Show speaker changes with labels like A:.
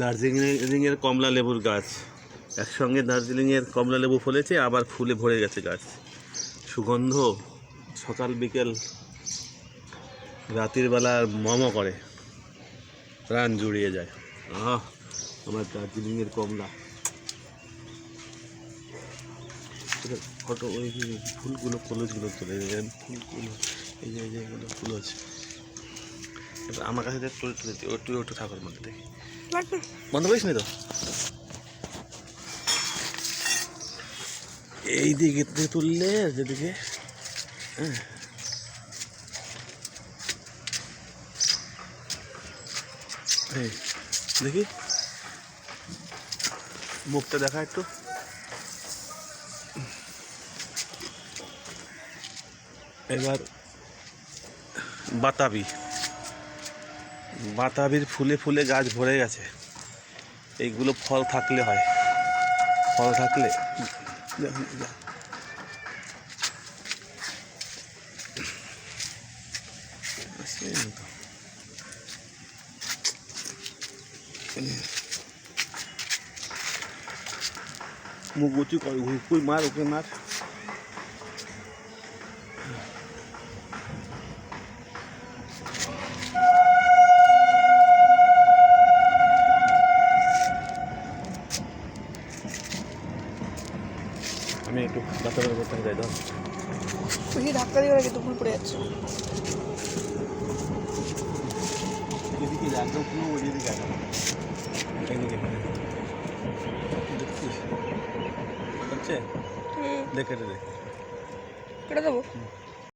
A: দার্জিলিংয়ের কমলা লেবুর গাছ, একসঙ্গে দার্জিলিংয়ের কমলা লেবু ফলেছে, আবার ফুলে ভরে গেছে গাছ। সুগন্ধ সকাল বিকেল রাতের বেলা মম করে, প্রাণ জুড়িয়ে যায়। আমার দার্জিলিংয়ের কমলা। ফটো ওই ফুলগুলো কলজগুলো তুলে ফুলগুলো, এই যে এগুলো ফুল আছে। এবার আমার কাছে তুলে তুলে তুই একটু থাকার মধ্যে দেখি, বন্ধ করিস নি তো। এই দিকে থেকে তুললে যেদিকে, হ্যাঁ এই দেখি মুখটা দেখা একটু। এবার বাতাবির ফুলে ফুলে গাছ ভরে গেছে। এইগুলো ফল থাকলে হয়, ফল থাকলে মুখ উঁচু কর, হুকুই মার, ওকে মার। আমি একটু বাচ্চাদের করতে যাই, ধর
B: তুই ধাক্কা দিয়ে রেখে তো ভুল পড়ে যাচ্ছে।
A: এদিকে একদম পুরো ওই দিকে দেখছিস, হচ্ছে দেখে দেখ,
B: কেটে দেবো।